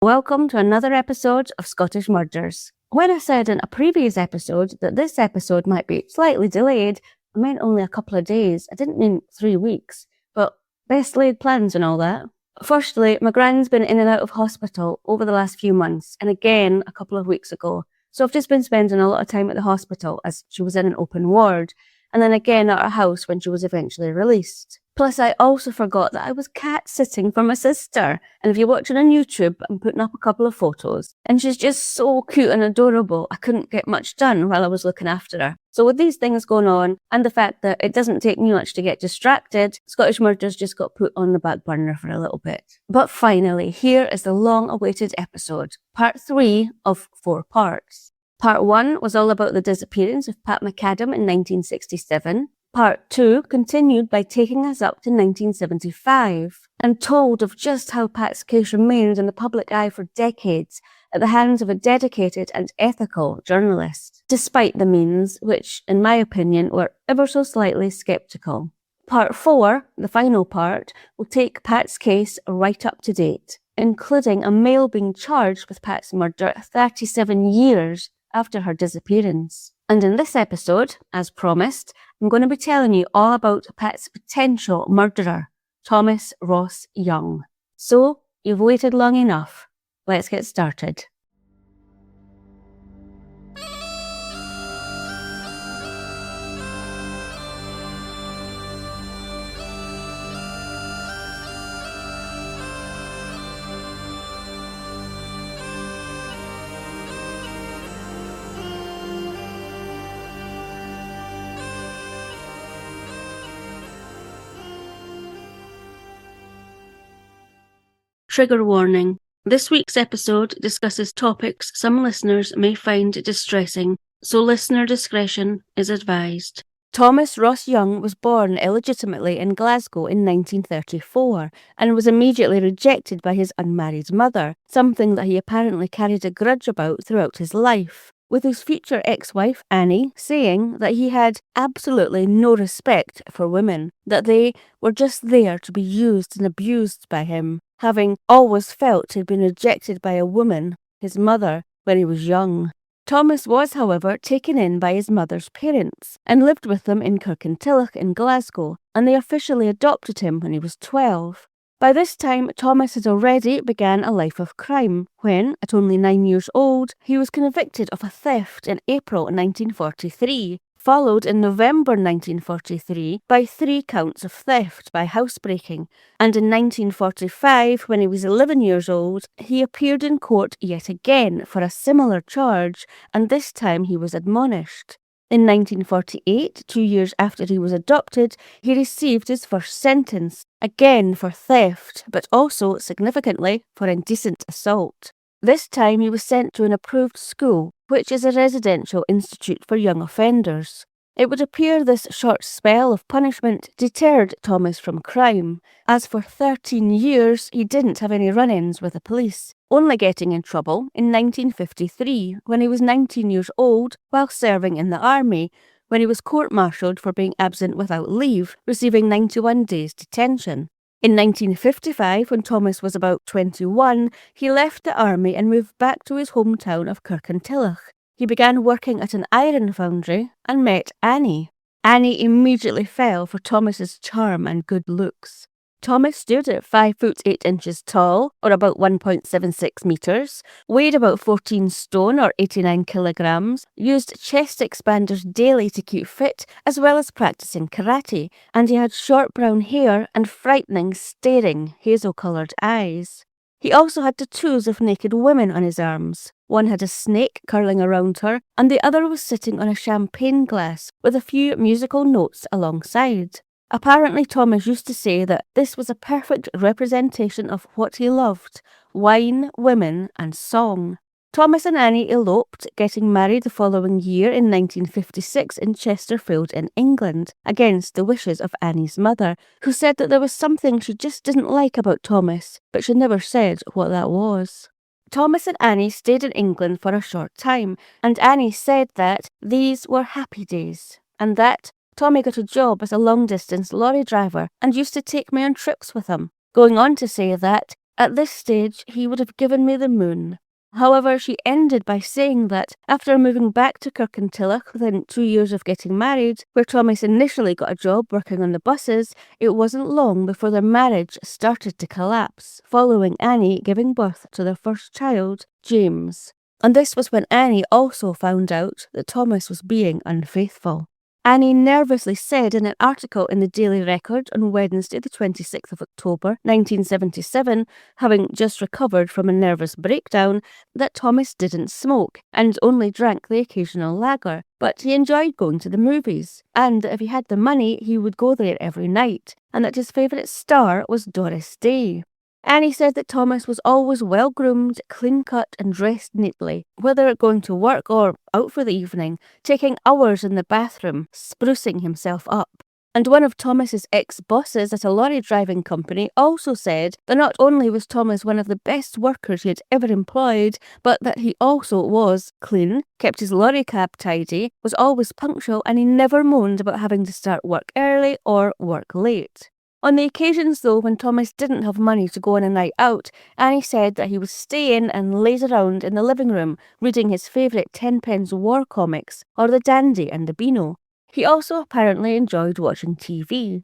Welcome to another episode of Scottish Murders. When I said in a previous episode that this episode might be slightly delayed, I meant only a couple of days. I didn't mean 3 weeks, but best laid plans and all that. Firstly, my gran's been in and out of hospital over the last few months, and again a couple of weeks ago. So I've just been spending a lot of time at the hospital as she was in an open ward, and then again at our house when she was eventually released. Plus, I also forgot that I was cat-sitting for my sister. And if you're watching on YouTube, I'm putting up a couple of photos. And she's just so cute and adorable, I couldn't get much done while I was looking after her. So with these things going on, and the fact that it doesn't take me much to get distracted, Scottish Murders just got put on the back burner for a little bit. But finally, here is the long-awaited episode, part 3 of 4 parts. Part 1 was all about the disappearance of Pat McAdam in 1967. Part 2 continued by taking us up to 1975 and told of just how Pat's case remained in the public eye for decades at the hands of a dedicated and ethical journalist, despite the means, which, in my opinion, were ever so slightly sceptical. Part 4, the final part, will take Pat's case right up to date, including a male being charged with Pat's murder 37 years after her disappearance. And in this episode, as promised, I'm going to be telling you all about Pat's potential murderer, Thomas Ross Young. So, you've waited long enough. Let's get started. Trigger warning. This week's episode discusses topics some listeners may find distressing, so listener discretion is advised. Thomas Ross Young was born illegitimately in Glasgow in 1934 and was immediately rejected by his unmarried mother, something that he apparently carried a grudge about throughout his life, with his future ex-wife, Annie, saying that he had absolutely no respect for women, that they were just there to be used and abused by him, having always felt he'd been rejected by a woman, his mother, when he was young. Thomas was, however, taken in by his mother's parents and lived with them in Kirkintilloch in Glasgow, and they officially adopted him when he was 12. By this time, Thomas had already begun a life of crime when, at only 9 years old, he was convicted of a theft in April 1943, followed in November 1943 by 3 counts of theft by housebreaking, and in 1945, when he was 11 years old, he appeared in court yet again for a similar charge, and this time he was admonished. In 1948, 2 years after he was adopted, he received his first sentence, again for theft, but also, significantly, for indecent assault. This time he was sent to an approved school, which is a residential institute for young offenders. It would appear this short spell of punishment deterred Thomas from crime, as for 13 years he didn't have any run-ins with the police, only getting in trouble in 1953 when he was 19 years old while serving in the army, when he was court-martialed for being absent without leave, receiving 91 days detention. In 1955, when Thomas was about 21, he left the army and moved back to his hometown of Kirkintilloch. He began working at an iron foundry and met Annie. Annie immediately fell for Thomas's charm and good looks. Thomas stood at 5 foot 8 inches tall, or about 1.76 metres, weighed about 14 stone or 89 kilograms, used chest expanders daily to keep fit, as well as practicing karate, and he had short brown hair and frightening, staring, hazel-coloured eyes. He also had tattoos of naked women on his arms. One had a snake curling around her, and the other was sitting on a champagne glass with a few musical notes alongside. Apparently, Thomas used to say that this was a perfect representation of what he loved: wine, women, and song. Thomas and Annie eloped, getting married the following year in 1956 in Chesterfield in England, against the wishes of Annie's mother, who said that there was something she just didn't like about Thomas, but she never said what that was. Thomas and Annie stayed in England for a short time, and Annie said that these were happy days, and that Tommy got a job as a long-distance lorry driver and used to take me on trips with him, going on to say that At this stage, he would have given me the moon. However, she ended by saying that after moving back to Kirkintilloch within 2 years of getting married, where Thomas initially got a job working on the buses, it wasn't long before their marriage started to collapse, following Annie giving birth to their first child, James. And this was when Annie also found out that Thomas was being unfaithful. Annie nervously said in an article in the Daily Record on Wednesday the 26th of October 1977, having just recovered from a nervous breakdown, that Thomas didn't smoke and only drank the occasional lager, but he enjoyed going to the movies, and that if he had the money he would go there every night, and that his favourite star was Doris Day. Annie said that Thomas was always well-groomed, clean-cut and dressed neatly, whether going to work or out for the evening, taking hours in the bathroom, sprucing himself up. And one of Thomas's ex-bosses at a lorry driving company also said that not only was Thomas one of the best workers he had ever employed, but that he also was clean, kept his lorry cab tidy, was always punctual, and he never moaned about having to start work early or work late. On the occasions, though, when Thomas didn't have money to go on a night out, Annie said that he would stay in and laze around in the living room, reading his favourite tenpence war comics, or The Dandy and the Beano. He also apparently enjoyed watching the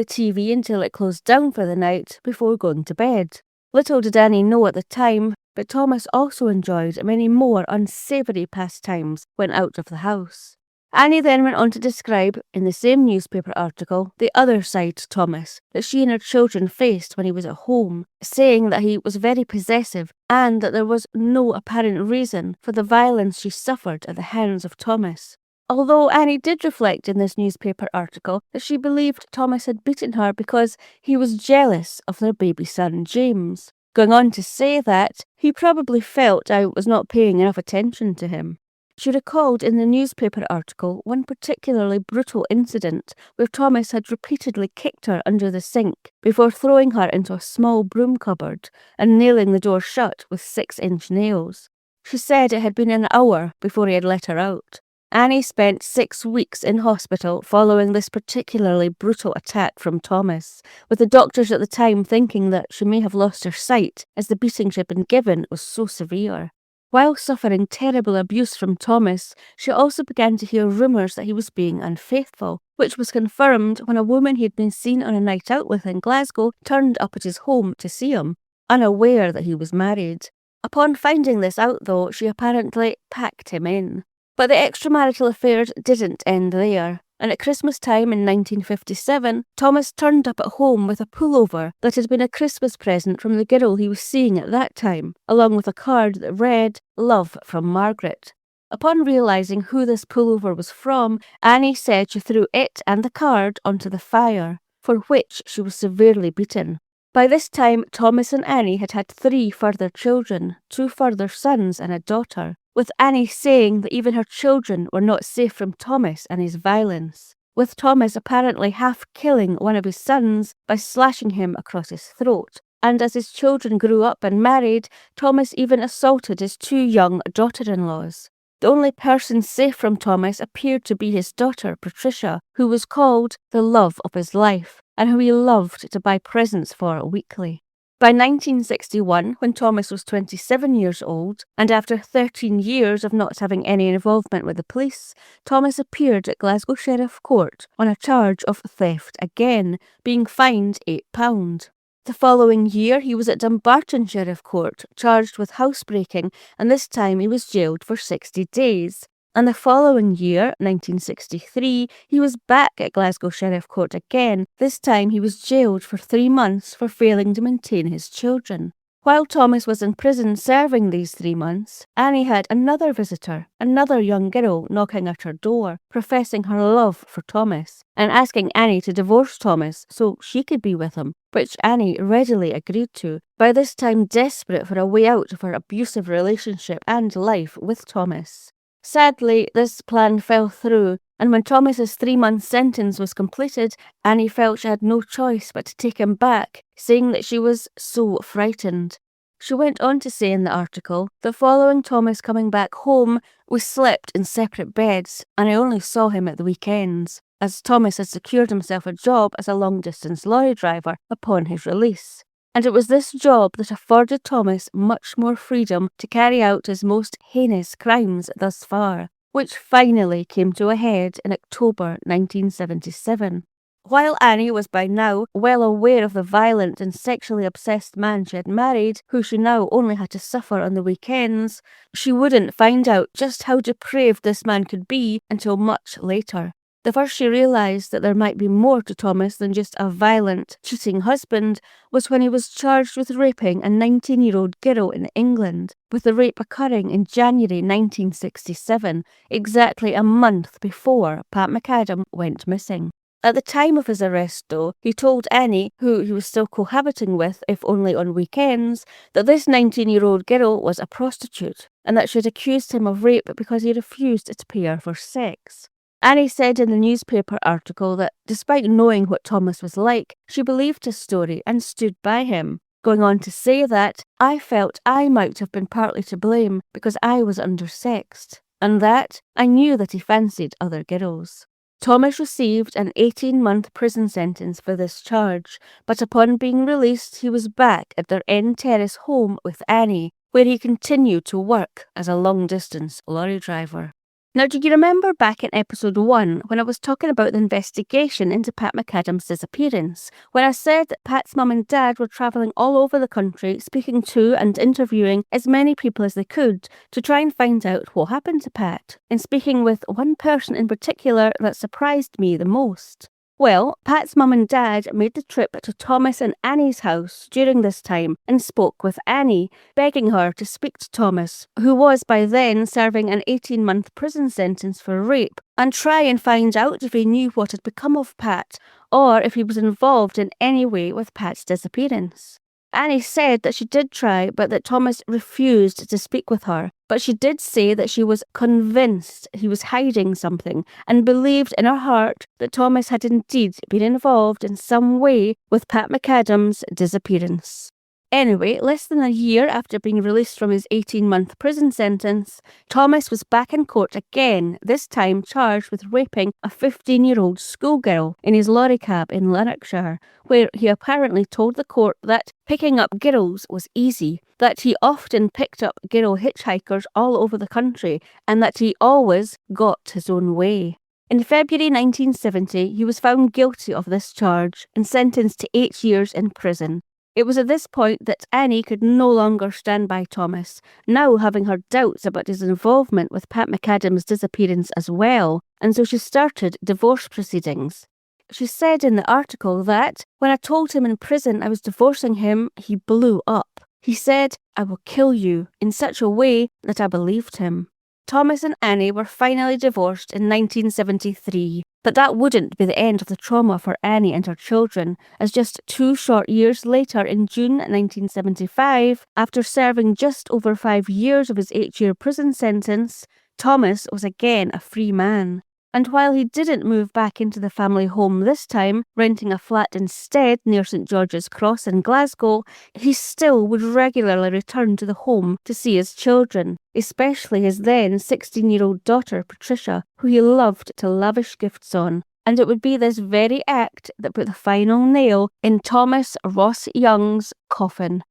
TV until it closed down for the night before going to bed. Little did Annie know at the time, but Thomas also enjoyed many more unsavoury pastimes when out of the house. Annie then went on to describe, in the same newspaper article, the other side to Thomas that she and her children faced when he was at home, saying that he was very possessive and that there was no apparent reason for the violence she suffered at the hands of Thomas. Although Annie did reflect in this newspaper article that she believed Thomas had beaten her because he was jealous of their baby son James, going on to say that he probably felt I was not paying enough attention to him. She recalled in the newspaper article one particularly brutal incident where Thomas had repeatedly kicked her under the sink before throwing her into a small broom cupboard and nailing the door shut with 6-inch nails. She said it had been an hour before he had let her out. Annie spent 6 weeks in hospital following this particularly brutal attack from Thomas, with the doctors at the time thinking that she may have lost her sight as the beating she had been given was so severe. While suffering terrible abuse from Thomas, she also began to hear rumours that he was being unfaithful, which was confirmed when a woman he had been seen on a night out with in Glasgow turned up at his home to see him, unaware that he was married. Upon finding this out, though, she apparently packed him in. But the extramarital affairs didn't end there, and at Christmas time in 1957, Thomas turned up at home with a pullover that had been a Christmas present from the girl he was seeing at that time, along with a card that read, "Love from Margaret." Upon realising who this pullover was from, Annie said she threw it and the card onto the fire, for which she was severely beaten. By this time, Thomas and Annie had had 3 further children, 2 further sons and a daughter, with Annie saying that even her children were not safe from Thomas and his violence, with Thomas apparently half killing one of his sons by slashing him across his throat. And as his children grew up and married, Thomas even assaulted his 2 young daughter-in-laws. The only person safe from Thomas appeared to be his daughter, Patricia, who was called the love of his life, and who he loved to buy presents for weekly. By 1961, when Thomas was 27 years old, and after 13 years of not having any involvement with the police, Thomas appeared at Glasgow Sheriff Court on a charge of theft again, being fined £8. The following year, he was at Dumbarton Sheriff Court, charged with housebreaking, and this time he was jailed for 60 days. And the following year, 1963, he was back at Glasgow Sheriff Court again. This time he was jailed for 3 months for failing to maintain his children. While Thomas was in prison serving these 3 months, Annie had another visitor, another young girl knocking at her door, professing her love for Thomas, and asking Annie to divorce Thomas so she could be with him, which Annie readily agreed to, by this time desperate for a way out of her abusive relationship and life with Thomas. Sadly, this plan fell through, and when Thomas's 3-month sentence was completed, Annie felt she had no choice but to take him back, saying that she was so frightened. She went on to say in the article that following Thomas coming back home, we slept in separate beds, and I only saw him at the weekends, as Thomas had secured himself a job as a long-distance lorry driver upon his release. and it was this job that afforded Thomas much more freedom to carry out his most heinous crimes thus far, which finally came to a head in October 1977. While Annie was by now well aware of the violent and sexually obsessed man she had married, who she now only had to suffer on the weekends, she wouldn't find out just how depraved this man could be until much later. The first she realised that there might be more to Thomas than just a violent, cheating husband was when he was charged with raping a 19-year-old girl in England, with the rape occurring in January 1967, exactly a month before Pat McAdam went missing. At the time of his arrest, though, he told Annie, who he was still cohabiting with, if only on weekends, that this 19-year-old girl was a prostitute, and that she had accused him of rape because he refused to pay her for sex. Annie said in the newspaper article that despite knowing what Thomas was like, she believed his story and stood by him, going on to say that, "I felt I might have been partly to blame because I was undersexed, and that I knew that he fancied other girls." Thomas received an 18-month prison sentence for this charge, but upon being released he was back at their End Terrace home with Annie, where he continued to work as a long-distance lorry driver. Now, do you remember back in episode 1 when I was talking about the investigation into Pat McAdam's disappearance, when I said that Pat's mum and dad were travelling all over the country speaking to and interviewing as many people as they could to try and find out what happened to Pat, and speaking with one person in particular that surprised me the most? Well, Pat's mum and dad made the trip to Thomas and Annie's house during this time and spoke with Annie, begging her to speak to Thomas, who was by then serving an 18-month prison sentence for rape, and try and find out if he knew what had become of Pat, or if he was involved in any way with Pat's disappearance. Annie said that she did try, but that Thomas refused to speak with her. But she did say that she was convinced he was hiding something and believed in her heart that Thomas had indeed been involved in some way with Pat McAdam's disappearance. Anyway, less than a year after being released from his 18-month prison sentence, Thomas was back in court again, this time charged with raping a 15-year-old schoolgirl in his lorry cab in Lanarkshire, where he apparently told the court that picking up girls was easy, that he often picked up girl hitchhikers all over the country, and that he always got his own way. In February 1970, he was found guilty of this charge and sentenced to 8 years in prison. It was at this point that Annie could no longer stand by Thomas, now having her doubts about his involvement with Pat McAdam's disappearance as well, and so she started divorce proceedings. She said in the article that, "When I told him in prison I was divorcing him, he blew up. He said, 'I will kill you,' in such a way that I believed him." Thomas and Annie were finally divorced in 1973, but that wouldn't be the end of the trauma for Annie and her children, as just 2 short years later in June 1975, after serving just over 5 years of his 8-year prison sentence, Thomas was again a free man. And while he didn't move back into the family home this time, renting a flat instead near St George's Cross in Glasgow, he still would regularly return to the home to see his children, especially his then 16-year-old daughter Patricia, who he loved to lavish gifts on. And it would be this very act that put the final nail in Thomas Ross Young's coffin.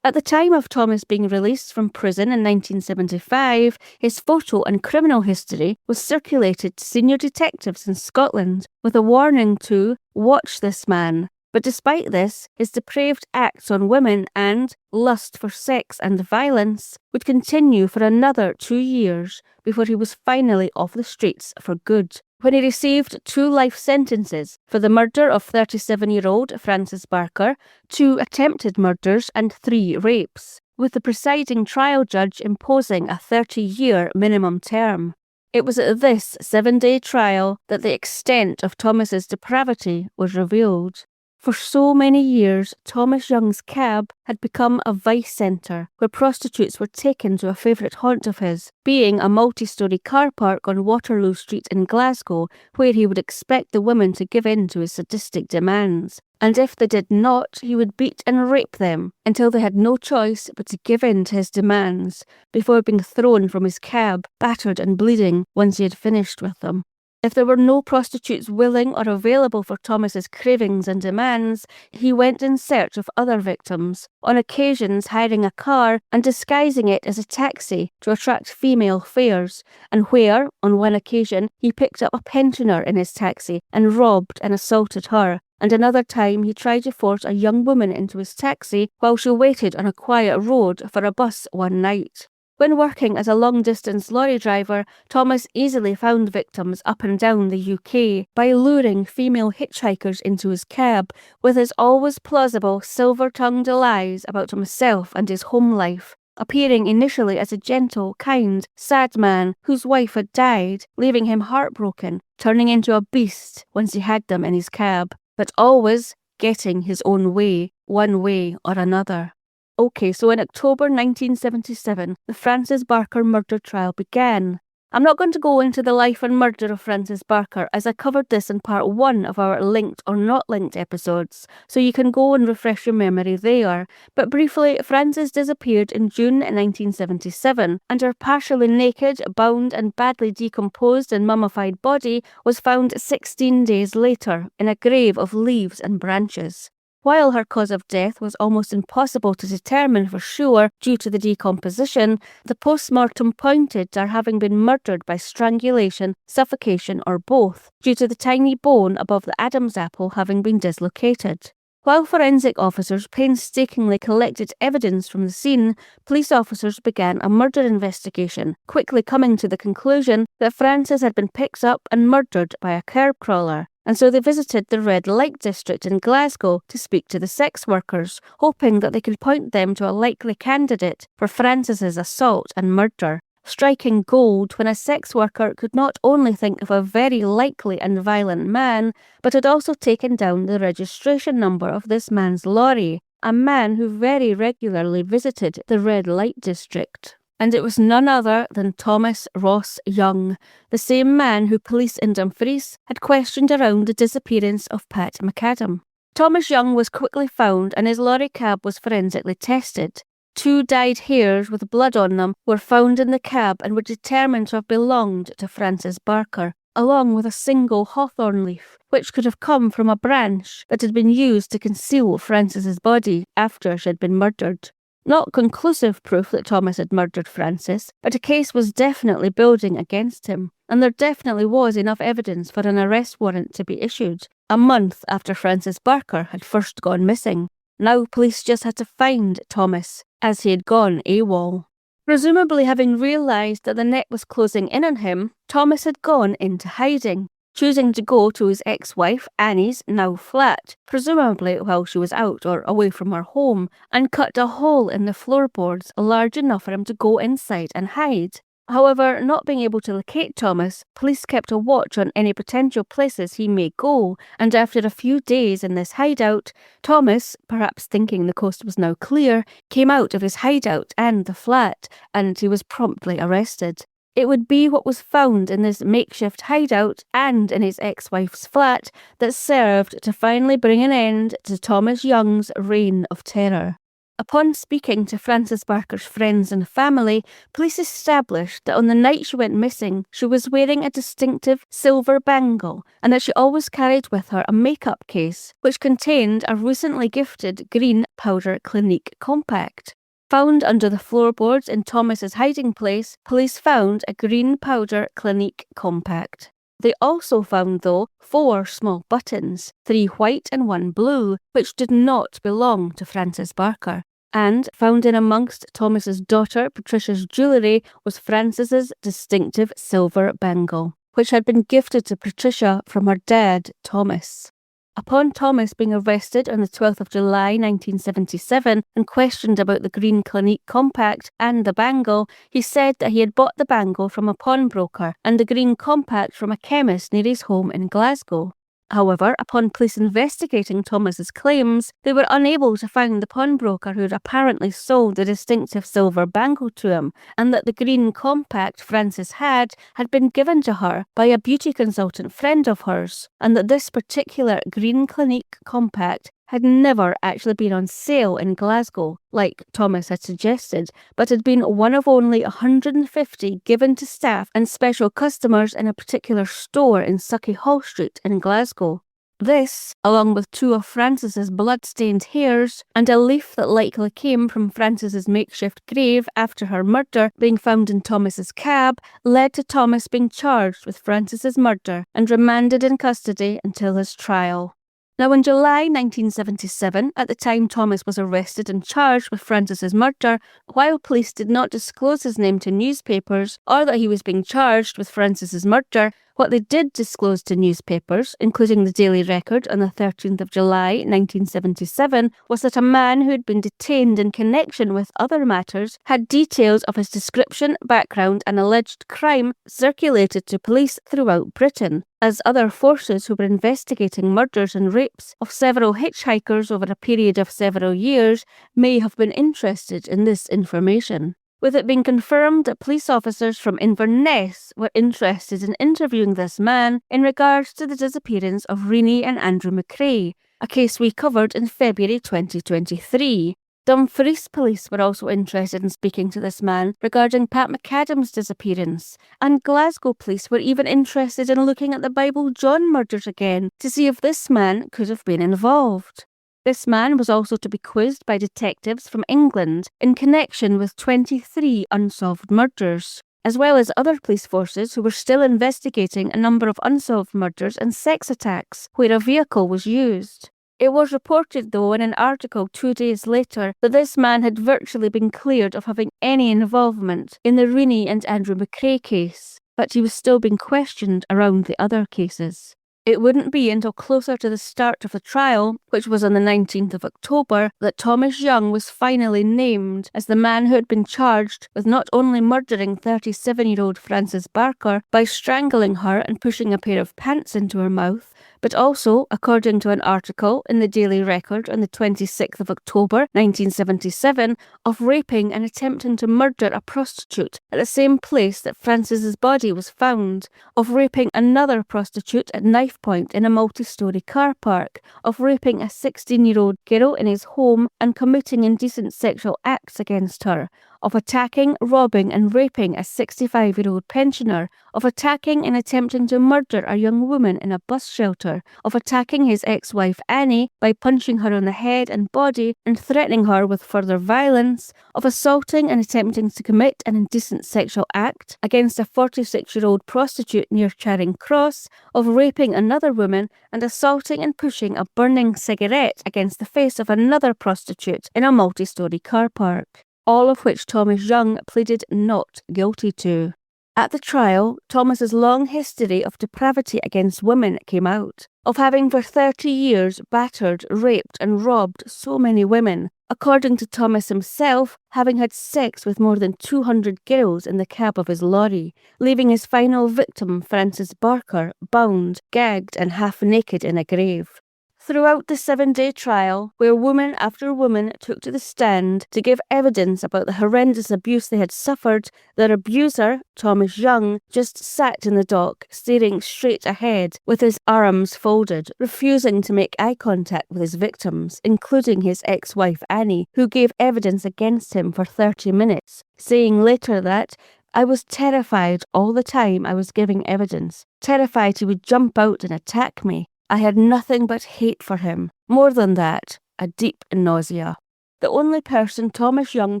At the time of Thomas being released from prison in 1975, his photo and criminal history was circulated to senior detectives in Scotland with a warning to "watch this man." But despite this, his depraved acts on women and lust for sex and violence would continue for another 2 years before he was finally off the streets for good, when he received 2 life sentences for the murder of 37-year-old Frances Barker, 2 attempted murders and 3 rapes, with the presiding trial judge imposing a 30-year minimum term. It was at this 7-day trial that the extent of Thomas's depravity was revealed. For so many years, Thomas Young's cab had become a vice centre, where prostitutes were taken to a favourite haunt of his, being a multi-storey car park on Waterloo Street in Glasgow, where he would expect the women to give in to his sadistic demands. And if they did not, he would beat and rape them until they had no choice but to give in to his demands, before being thrown from his cab, battered and bleeding, once he had finished with them. If there were no prostitutes willing or available for Thomas's cravings and demands, he went in search of other victims, on occasions hiring a car and disguising it as a taxi to attract female fares, and where, on one occasion, he picked up a pensioner in his taxi and robbed and assaulted her, and another time he tried to force a young woman into his taxi while she waited on a quiet road for a bus one night. When working as a long-distance lorry driver, Thomas easily found victims up and down the UK by luring female hitchhikers into his cab with his always plausible silver-tongued lies about himself and his home life, appearing initially as a gentle, kind, sad man whose wife had died, leaving him heartbroken, turning into a beast once he had them in his cab, but always getting his own way, one way or another. Okay, so in October 1977, the Francis Barker murder trial began. I'm not going to go into the life and murder of Francis Barker, as I covered this in part 1 of our linked or not linked episodes, so you can go and refresh your memory there. But briefly, Francis disappeared in June 1977, and her partially naked, bound and badly decomposed and mummified body was found 16 days later in a grave of leaves and branches. While her cause of death was almost impossible to determine for sure due to the decomposition, the post-mortem pointed to her having been murdered by strangulation, suffocation or both, due to the tiny bone above the Adam's apple having been dislocated. While forensic officers painstakingly collected evidence from the scene, police officers began a murder investigation, quickly coming to the conclusion that Francis had been picked up and murdered by a curb crawler. And so they visited the red light district in Glasgow to speak to the sex workers, hoping that they could point them to a likely candidate for Francis's assault and murder. Striking gold when a sex worker could not only think of a very likely and violent man, but had also taken down the registration number of this man's lorry, a man who very regularly visited the red light district. And it was none other than Thomas Ross Young, the same man who police in Dumfries had questioned around the disappearance of Pat McAdam. Thomas Young was quickly found and his lorry cab was forensically tested. 2 dyed hairs with blood on them were found in the cab and were determined to have belonged to Francis Barker, along with a single hawthorn leaf, which could have come from a branch that had been used to conceal Francis's body after she had been murdered. Not conclusive proof that Thomas had murdered Francis, but a case was definitely building against him, and there definitely was enough evidence for an arrest warrant to be issued, a month after Francis Barker had first gone missing. Now police just had to find Thomas, as he had gone AWOL. Presumably having realised that the net was closing in on him, Thomas had gone into hiding, choosing to go to his ex-wife Annie's now flat, presumably while she was out or away from her home, and cut a hole in the floorboards large enough for him to go inside and hide. However, not being able to locate Thomas, police kept a watch on any potential places he may go, and after a few days in this hideout, Thomas, perhaps thinking the coast was now clear, came out of his hideout and the flat, and he was promptly arrested. It would be what was found in this makeshift hideout and in his ex-wife's flat that served to finally bring an end to Thomas Young's reign of terror. Upon speaking to Francis Barker's friends and family, police established that on the night she went missing, she was wearing a distinctive silver bangle and that she always carried with her a makeup case which contained a recently gifted green powder Clinique compact. Found under the floorboards in Thomas's hiding place, police found a green powder Clinique compact. They also found, though, 4 small buttons, 3 white and 1 blue, which did not belong to Francis Barker. And found in amongst Thomas's daughter Patricia's jewellery was Francis's distinctive silver bangle, which had been gifted to Patricia from her dad, Thomas. Upon Thomas being arrested on the 12th of July 1977 and questioned about the green Clinique compact and the bangle, he said that he had bought the bangle from a pawnbroker and the green compact from a chemist near his home in Glasgow. However, upon police investigating Thomas's claims, they were unable to find the pawnbroker who had apparently sold the distinctive silver bangle to him, and that the green compact Francis had been given to her by a beauty consultant friend of hers, and that this particular green Clinique compact had never actually been on sale in Glasgow, like Thomas had suggested, but had been one of only 150 given to staff and special customers in a particular store in Sauchiehall Street in Glasgow. This, along with 2 of Francis's blood-stained hairs and a leaf that likely came from Francis's makeshift grave after her murder being found in Thomas's cab, led to Thomas being charged with Francis's murder and remanded in custody until his trial. Now, in July 1977, at the time Thomas was arrested and charged with Francis's murder, while police did not disclose his name to newspapers or that he was being charged with Francis's murder, what they did disclose to newspapers, including the Daily Record on the 13th of July 1977, was that a man who had been detained in connection with other matters had details of his description, background and alleged crime circulated to police throughout Britain, as other forces who were investigating murders and rapes of several hitchhikers over a period of several years may have been interested in this information. With it being confirmed that police officers from Inverness were interested in interviewing this man in regards to the disappearance of Rennie and Andrew McRae, a case we covered in February 2023. Dumfries police were also interested in speaking to this man regarding Pat McAdam's disappearance, and Glasgow police were even interested in looking at the Bible John murders again to see if this man could have been involved. This man was also to be quizzed by detectives from England in connection with 23 unsolved murders, as well as other police forces who were still investigating a number of unsolved murders and sex attacks where a vehicle was used. It was reported, though, in an article 2 days later that this man had virtually been cleared of having any involvement in the Rennie and Andrew McRae case, but he was still being questioned around the other cases. It wouldn't be until closer to the start of the trial, which was on the 19th of October, that Thomas Young was finally named as the man who had been charged with not only murdering 37-year-old Frances Barker by strangling her and pushing a pair of pants into her mouth, but also, according to an article in the Daily Record on the 26th of October 1977, of raping and attempting to murder a prostitute at the same place that Frances's body was found, of raping another prostitute at knife point in a multi-storey car park, of raping a 16-year-old girl in his home and committing indecent sexual acts against her, of attacking, robbing and raping a 65-year-old pensioner, of attacking and attempting to murder a young woman in a bus shelter, of attacking his ex-wife Annie by punching her on the head and body and threatening her with further violence, of assaulting and attempting to commit an indecent sexual act against a 46-year-old prostitute near Charing Cross, of raping another woman and assaulting and pushing a burning cigarette against the face of another prostitute in a multi-storey car park, all of which Thomas Young pleaded not guilty to. At the trial, Thomas's long history of depravity against women came out, of having for 30 years battered, raped and robbed so many women, according to Thomas himself, having had sex with more than 200 girls in the cab of his lorry, leaving his final victim, Frances Barker, bound, gagged and half naked in a grave. Throughout the 7-day trial, where woman after woman took to the stand to give evidence about the horrendous abuse they had suffered, their abuser, Thomas Young, just sat in the dock, staring straight ahead, with his arms folded, refusing to make eye contact with his victims, including his ex-wife Annie, who gave evidence against him for 30 minutes, saying later that, "I was terrified all the time I was giving evidence, terrified he would jump out and attack me. I had nothing but hate for him. More than that, a deep nausea." The only person Thomas Young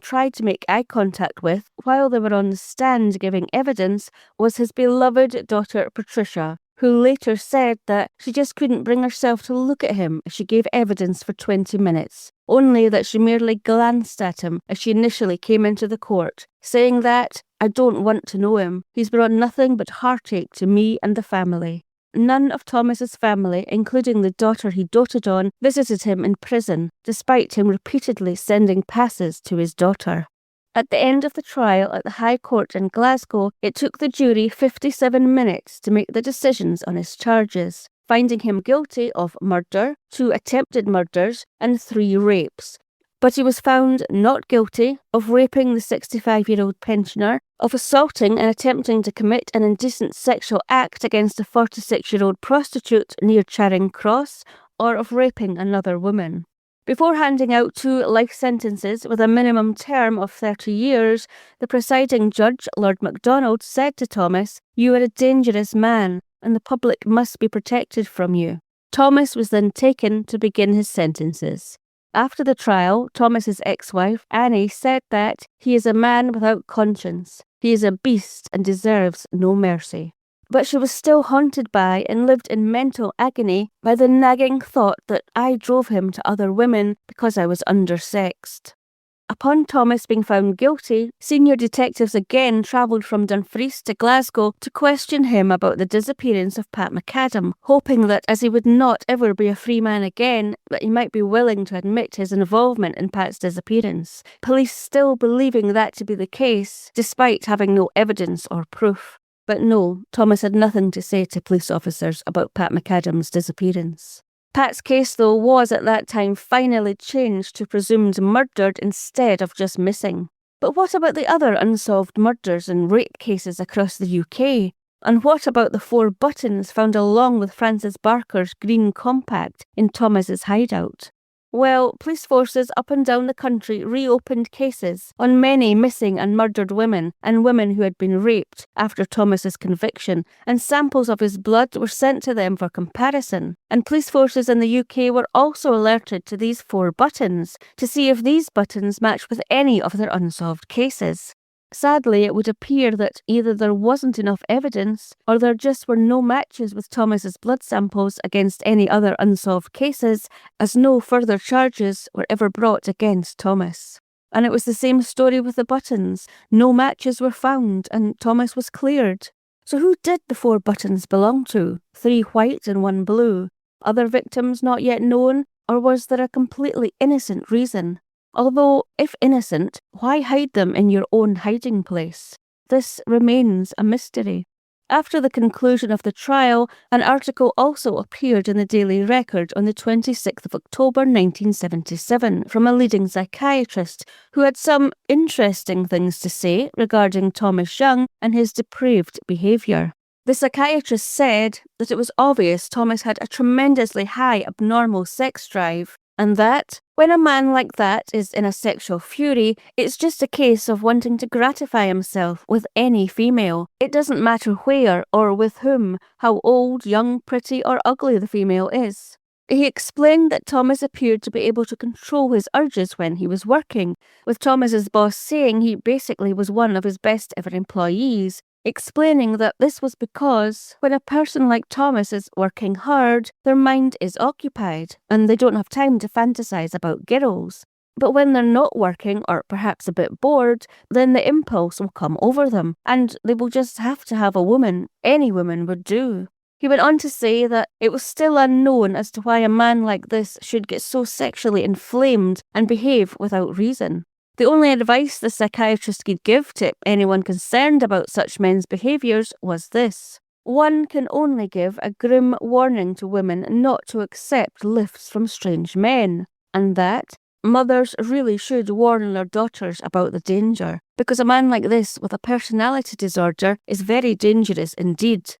tried to make eye contact with while they were on the stand giving evidence was his beloved daughter Patricia, who later said that she just couldn't bring herself to look at him as she gave evidence for 20 minutes, only that she merely glanced at him as she initially came into the court, saying that, "I don't want to know him. He's brought nothing but heartache to me and the family." None of Thomas's family, including the daughter he doted on, visited him in prison, despite him repeatedly sending passes to his daughter. At the end of the trial at the High Court in Glasgow, it took the jury 57 minutes to make the decisions on his charges, finding him guilty of murder, 2 attempted murders, and 3 rapes. But he was found not guilty of raping the 65-year-old pensioner, of assaulting and attempting to commit an indecent sexual act against a 46-year-old prostitute near Charing Cross, or of raping another woman. Before handing out 2 life sentences with a minimum term of 30 years, the presiding judge, Lord MacDonald, said to Thomas, "You are a dangerous man, and the public must be protected from you." Thomas was then taken to begin his sentences. After the trial, Thomas's ex-wife, Annie, said that he is a man without conscience. He is a beast and deserves no mercy. But she was still haunted by and lived in mental agony by the nagging thought that I drove him to other women because I was undersexed. Upon Thomas being found guilty, senior detectives again travelled from Dumfries to Glasgow to question him about the disappearance of Pat McAdam, hoping that as he would not ever be a free man again, that he might be willing to admit his involvement in Pat's disappearance. Police still believing that to be the case, despite having no evidence or proof. But no, Thomas had nothing to say to police officers about Pat McAdam's disappearance. Pat's case, though, was at that time finally changed to presumed murdered instead of just missing. But what about the other unsolved murders and rape cases across the UK? And what about the 4 buttons found along with Francis Barker's green compact in Thomas's hideout? Well, police forces up and down the country reopened cases on many missing and murdered women and women who had been raped after Thomas's conviction, and samples of his blood were sent to them for comparison. And police forces in the UK were also alerted to these 4 buttons to see if these buttons matched with any of their unsolved cases. Sadly, it would appear that either there wasn't enough evidence or there just were no matches with Thomas's blood samples against any other unsolved cases, as no further charges were ever brought against Thomas. And it was the same story with the buttons. No matches were found and Thomas was cleared. So who did the 4 buttons belong to? 3 white and 1 blue. Other victims not yet known, or was there a completely innocent reason? Although, if innocent, why hide them in your own hiding place? This remains a mystery. After the conclusion of the trial, an article also appeared in the Daily Record on the 26th of October 1977 from a leading psychiatrist who had some interesting things to say regarding Thomas Young and his depraved behaviour. The psychiatrist said that it was obvious Thomas had a tremendously high abnormal sex drive, and that, when a man like that is in a sexual fury, it's just a case of wanting to gratify himself with any female. It doesn't matter where or with whom, how old, young, pretty or ugly the female is. He explained that Thomas appeared to be able to control his urges when he was working, with Thomas's boss saying he basically was one of his best ever employees, explaining that this was because when a person like Thomas is working hard, their mind is occupied and they don't have time to fantasize about girls. But when they're not working or perhaps a bit bored, then the impulse will come over them and they will just have to have a woman. Any woman would do. He went on to say that it was still unknown as to why a man like this should get so sexually inflamed and behave without reason. The only advice the psychiatrist could give to anyone concerned about such men's behaviours was this: one can only give a grim warning to women not to accept lifts from strange men, and that mothers really should warn their daughters about the danger, because a man like this with a personality disorder is very dangerous indeed.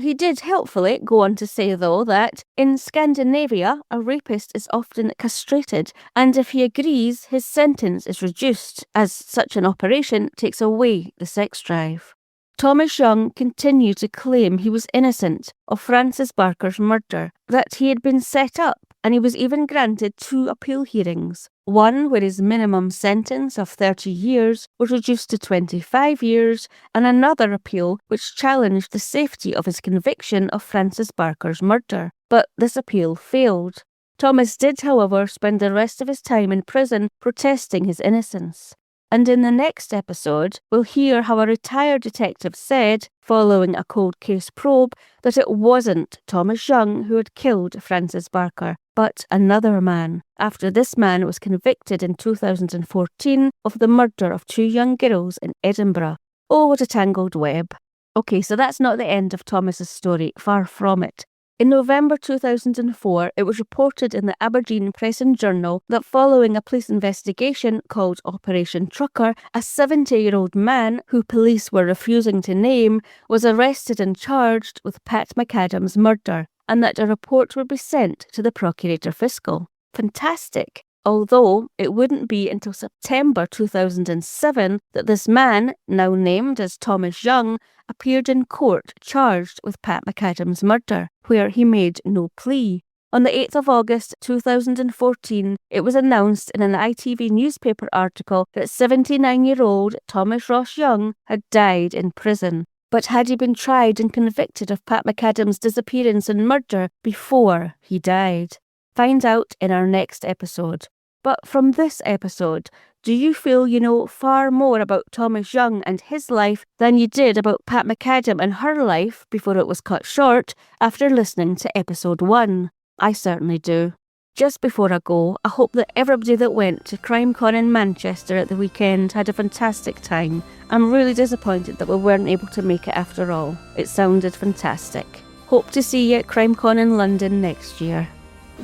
He did helpfully go on to say, though, that in Scandinavia, a rapist is often castrated, and if he agrees, his sentence is reduced, as such an operation takes away the sex drive. Thomas Young continued to claim he was innocent of Francis Barker's murder, that he had been set up, and he was even granted 2 appeal hearings. One where his minimum sentence of 30 years was reduced to 25 years, and another appeal which challenged the safety of his conviction of Francis Barker's murder. But this appeal failed. Thomas did, however, spend the rest of his time in prison protesting his innocence. And in the next episode, we'll hear how a retired detective said, following a cold case probe, that it wasn't Thomas Young who had killed Francis Barker, but another man, after this man was convicted in 2014 of the murder of 2 young girls in Edinburgh. Oh, what a tangled web. Okay, so that's not the end of Thomas's story, far from it. In November 2004, it was reported in the Aberdeen Press and Journal that following a police investigation called Operation Trucker, a 70-year-old man, who police were refusing to name, was arrested and charged with Pat McAdam's murder. and that a report would be sent to the Procurator Fiscal. Fantastic! Although it wouldn't be until September 2007 that this man, now named as Thomas Young, appeared in court charged with Pat McAdam's murder, where he made no plea. On the 8th of August 2014, it was announced in an ITV newspaper article that 79-year-old Thomas Ross Young had died in prison. But had he been tried and convicted of Pat McAdam's disappearance and murder before he died? Find out in our next episode. But from this episode, do you feel you know far more about Thomas Young and his life than you did about Pat McAdam and her life before it was cut short after listening to episode 1? I certainly do. Just before I go, I hope that everybody that went to CrimeCon in Manchester at the weekend had a fantastic time. I'm really disappointed that we weren't able to make it after all. It sounded fantastic. Hope to see you at CrimeCon in London next year.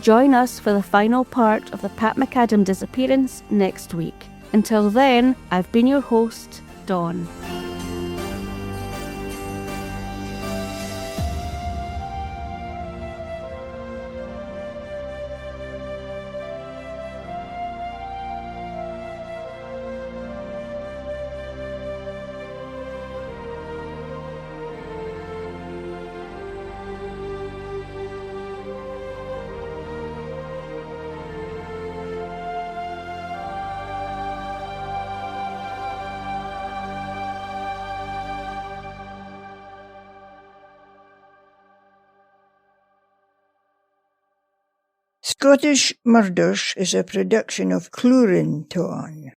Join us for the final part of the Pat McAdam disappearance next week. Until then, I've been your host, Dawn. Scottish Murders is a production of Clurin Ton.